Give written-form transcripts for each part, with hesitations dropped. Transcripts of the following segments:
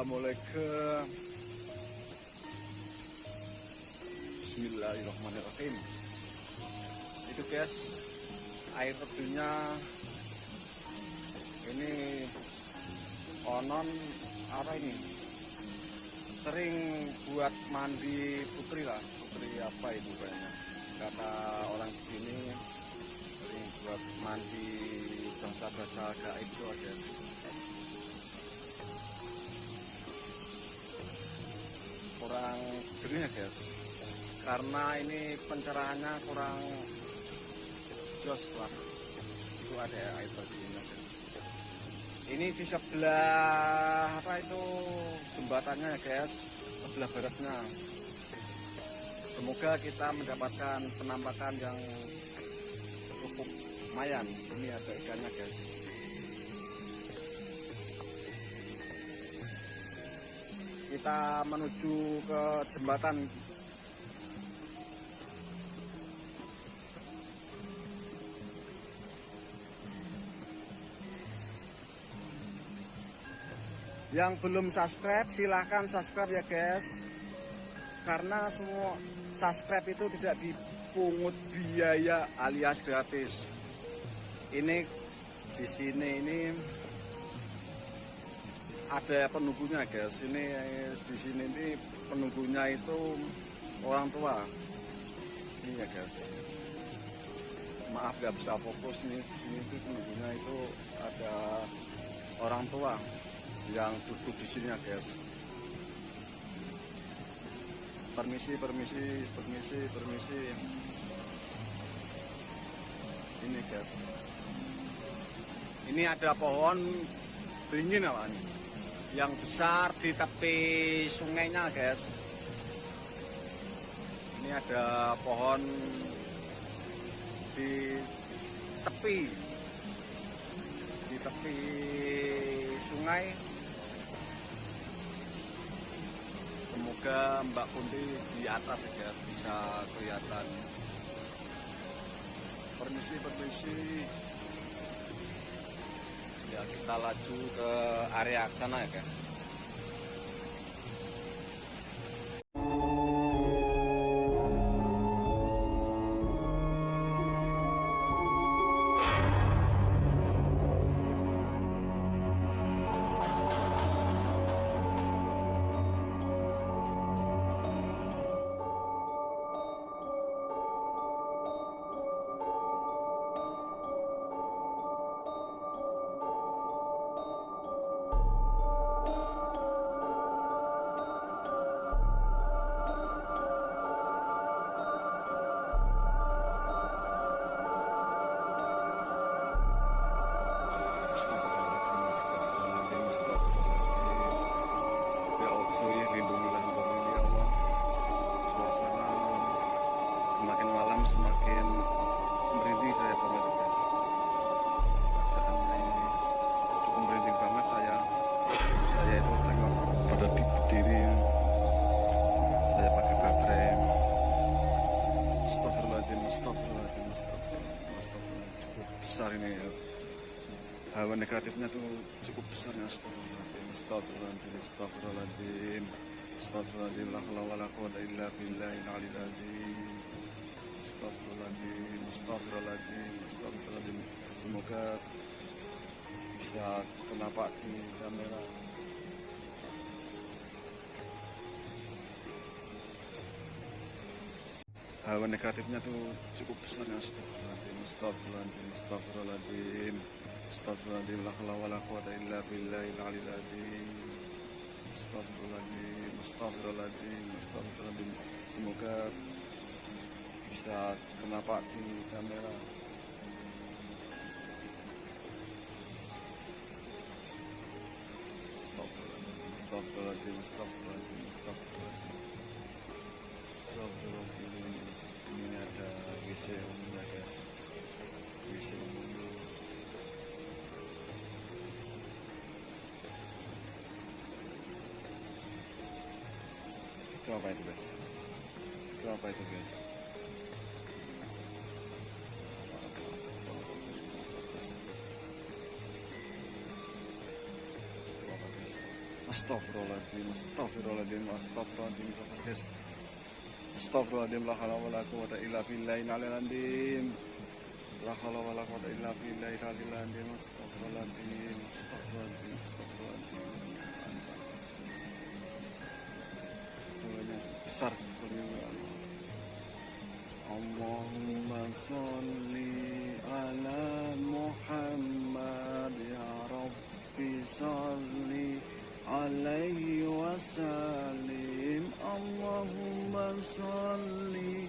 Assalamualaikum. Bismillahirrahmanirrahim. Itu guys, air terjunnya ini konon apa ini, sering buat mandi putri lah, putri apa itu kayaknya, kata orang di sini sering buat mandi bangsa-bangsa gaib itu aja. Kurang jernih ya guys, karena ini pencerahannya kurang jos lah. Itu ada air terjunnya. Ini di sebelah apa itu jembatannya ya guys, sebelah baratnya. Semoga kita mendapatkan penampakan yang cukup lumayan. Ini ada ikannya guys. Kita menuju ke jembatan. Yang belum subscribe silahkan subscribe ya guys, karena semua subscribe itu tidak dipungut biaya alias gratis. Ini di sini ini ada penunggunya guys. Ini di sini ini penunggunya itu orang tua. Ini ya guys. Maaf nggak bisa fokus nih. Di sini itu penunggunya itu ada orang tua yang duduk di sini ya guys. Permisi. Ini guys. Ini ada pohon beringin apa nih? Yang besar di tepi sungainya guys. Ini ada pohon di tepi sungai. Semoga Mbak Kunti di atas ya guys bisa kelihatan. Permisi. Ya kita laju ke area sana ya guys. Semakin merinding saya banget guys. Keadaannya ini cukup merinding banget saya itu tengok pada berdiri. Saya pakai baterai. Astagfirullahaladzim. Cukup besar ini ya. Hawa negatifnya tuh cukup besar ya. Astagfirullahaladzim. La haula wala quwwata illa billahil aliyil azim. Astagfirullahaladzim. Semoga bisa kenapa di kamera. Hawa negatifnya tuh cukup besar ya. Astagfirullahaladzim. La haula wala quwwata illa billahil aliyil azim. Astagfirullahaladzim. Semoga bisa kenapa di kamera. Astagfirullahaladzim. Ini ada WC umumnya guys. WC umum. Itu apa itu guys? Astagfirullahaladzim, astagfirullahaladzim, astagfirullahaladzim, guys. Astagfirullahaladzim, la haula wala quwwata illa billahil aliyil azim. La haula wala quwwata illa billahil aliyil azim. Astagfirullahaladzim, astagfirullahaladzim, astagfirullahaladzim. Besar sebetulnya. Allahumma sholli ala Muhammad ya Rabbi sholli alaihi wasallim. Allahumma sholli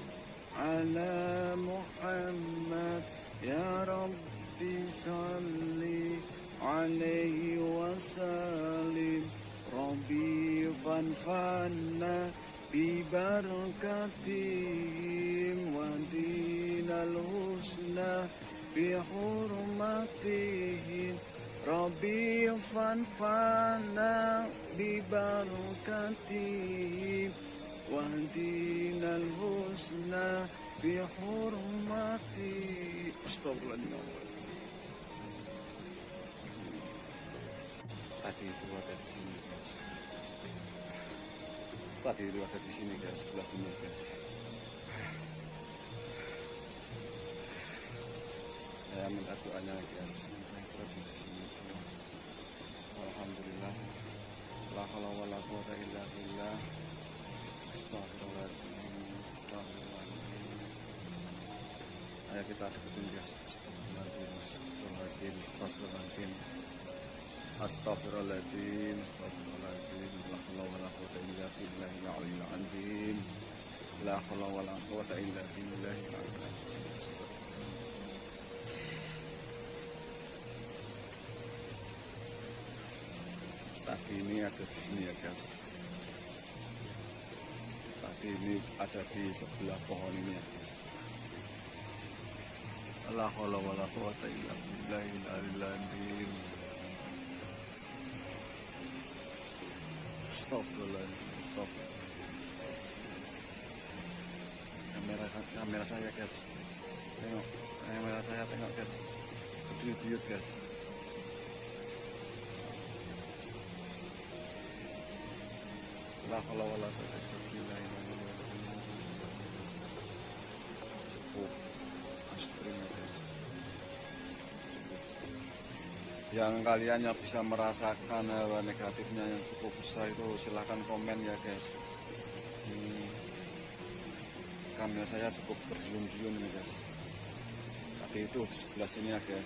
ala Muhammad ya Rabbi sholli alaihi wasallim. Rabbi fanfanna bibarakatihim wa dinal husna bihurmatihim. Rabbi fanfana bibarakatihim wa dinal husna bihurmatihim. Astagfirullahaladzim. Tadi itu ada di sini, guys. Tadi itu ada di sini, guys. Sebelah sini, guys. Saya minta doanya, guys. Di sini. Alhamdulillah. La haula wala quwwata illa billah. Astagfirullahaladzim. Astagfirullahaladzim. Ayo kita deketin, guys. Astagfirullahaladzim. Astagfirullahaladzim. Astagfirullahaladzim. Astagfirullahaladzim, astagfirullahaladzim. La haula wala quwwata illa billahil aliyil azim. La haula wala quwwata illa billahil aliyil azim. Tadi ini ada di sini ya, guys. Tadi ini ada di sebelah pohon ini ya. La haula wala quwwata illa billahil aliyil azim. Stop. Kamera saya, guys. Tengok kamera saya, tengok, guys. Berduyut-duyut, guys. La haula wala quwwata illa billah. Oh, astrnya, guys. Yang kalian yang bisa merasakan hawa negatifnya yang cukup besar itu silahkan komen ya, guys. Kamera saya cukup berjulung-julung nih, guys. Tapi itu di sebelah sini ya, guys.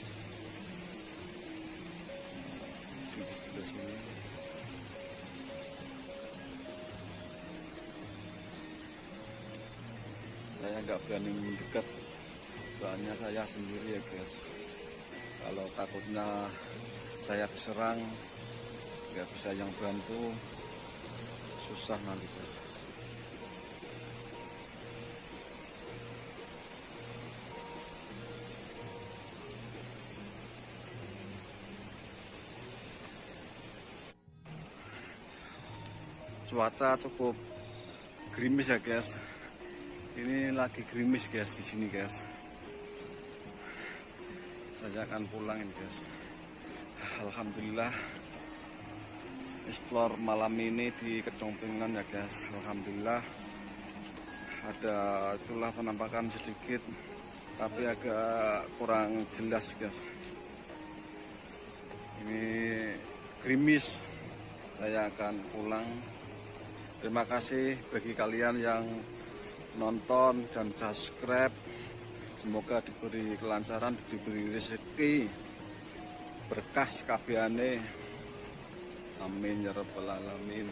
Di sebelah sini. Saya nggak berani mendekat, soalnya saya sendiri ya, guys. Kalau takutnya saya diserang, nggak bisa yang bantu, susah nanti, guys. Cuaca cukup gerimis ya, guys. Ini lagi gerimis, guys, di sini, guys. Saya akan pulang ini, guys. Alhamdulillah explore malam ini di Kecompengan ya, guys. Alhamdulillah ada itulah penampakan sedikit, tapi agak kurang jelas, guys. Ini gerimis. Saya akan pulang. Terima kasih bagi kalian yang nonton dan subscribe. Semoga diberi kelancaran, diberi rezeki, berkah sekabehane. Amin ya rabbal alamin.